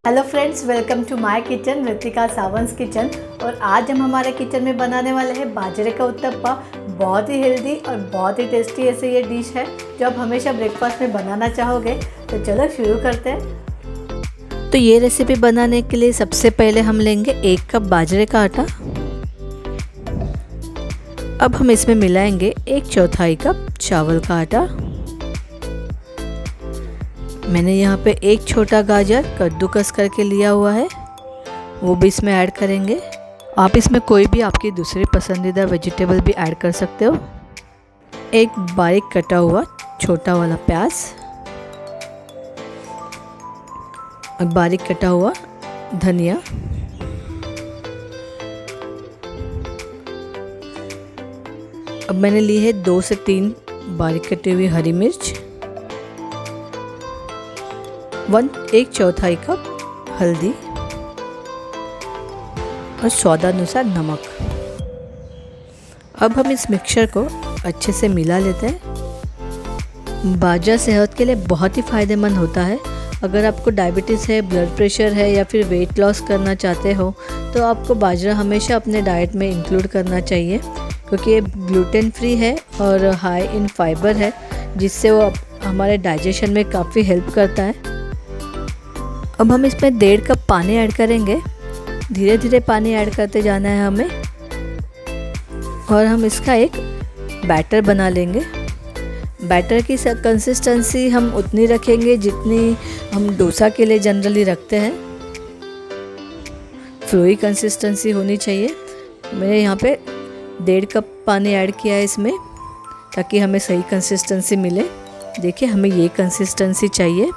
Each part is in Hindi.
Hello friends, welcome to my kitchen, Ritika Sawant kitchen. और आज हम हमारे किचन में बनाने वाले हैं बाजरे का उत्तपा। बहुत ही हेल्दी और बहुत ही टेस्टी ऐसे ये डिश है जो आप हमेशा ब्रेकफास्ट में बनाना चाहोगे। तो चलो शुरू करते हैं। तो ये रेसिपी बनाने के लिए सबसे पहले हम लेंगे 1 कप बाजरे का आटा। अब हम इसमें मिलाएंगे 1/4 कप चावल का आटा। मैंने यहाँ पे 1 छोटा गाजर कद्दूकस करके लिया हुआ है, वो भी इसमें ऐड करेंगे। आप इसमें कोई भी आपकी दूसरी पसंदीदा वेजिटेबल भी ऐड कर सकते हो। 1 बारीक कटा हुआ छोटा वाला प्याज और बारीक कटा हुआ धनिया। अब मैंने ली है 2 से 3 बारीक कटी हुई हरी मिर्च, 1/4 कप हल्दी और स्वादानुसार नमक। अब हम इस मिक्सचर को अच्छे से मिला लेते हैं। बाजरा सेहत के लिए बहुत ही फ़ायदेमंद होता है। अगर आपको डायबिटीज़ है, ब्लड प्रेशर है या फिर वेट लॉस करना चाहते हो तो आपको बाजरा हमेशा अपने डाइट में इंक्लूड करना चाहिए, क्योंकि ये ग्लूटेन फ्री है और हाई इन फाइबर है, जिससे वो हमारे डाइजेशन में काफ़ी हेल्प करता है। अब हम इसमें 1.5 कप पानी ऐड करेंगे। धीरे धीरे पानी ऐड करते जाना है हमें, और हम इसका एक बैटर बना लेंगे। बैटर की कंसिस्टेंसी हम उतनी रखेंगे जितनी हम डोसा के लिए जनरली रखते हैं। फ्लोई कंसिस्टेंसी होनी चाहिए। मैंने यहाँ पे 1.5 कप पानी ऐड किया है इसमें, ताकि हमें सही कंसिस्टेंसी मिले। देखिए, हमें ये कंसिस्टेंसी चाहिए।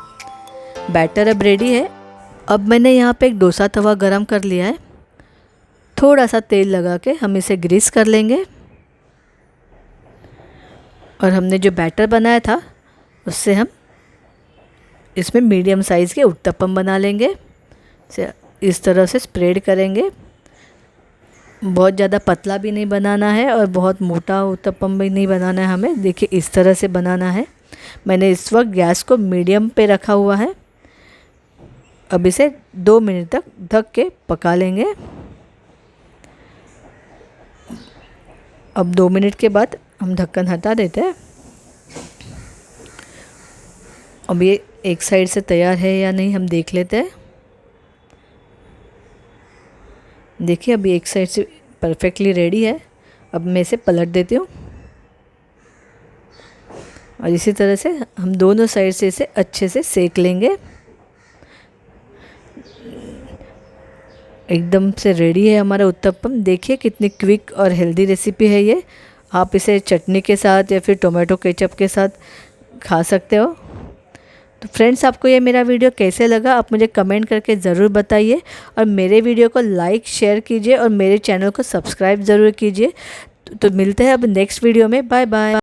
बैटर अब रेडी है। अब मैंने यहाँ पे एक डोसा तवा गरम कर लिया है। थोड़ा सा तेल लगा के हम इसे ग्रीस कर लेंगे, और हमने जो बैटर बनाया था उससे हम इसमें मीडियम साइज़ के उत्तपम बना लेंगे। इस तरह से स्प्रेड करेंगे। बहुत ज़्यादा पतला भी नहीं बनाना है और बहुत मोटा उत्तपम भी नहीं बनाना है हमें। देखिए, इस तरह से बनाना है। मैंने इस वक्त गैस को मीडियम पे रखा हुआ है। अब इसे 2 मिनट तक ढक के पका लेंगे। अब 2 मिनट के बाद हम ढक्कन हटा देते हैं। अब ये एक साइड से तैयार है या नहीं हम देख लेते हैं। देखिए, अभी एक साइड से परफेक्टली रेडी है। अब मैं इसे पलट देती हूँ, और इसी तरह से हम दोनों साइड से इसे अच्छे से सेक लेंगे। एकदम से रेडी है हमारा उत्तपम। देखिए, कितनी क्विक और हेल्दी रेसिपी है ये। आप इसे चटनी के साथ या फिर टोमेटो केचप के साथ खा सकते हो। तो फ्रेंड्स, आपको ये मेरा वीडियो कैसे लगा आप मुझे कमेंट करके ज़रूर बताइए, और मेरे वीडियो को लाइक शेयर कीजिए और मेरे चैनल को सब्सक्राइब ज़रूर कीजिए। तो मिलते हैं अब नेक्स्ट वीडियो में। Bye bye.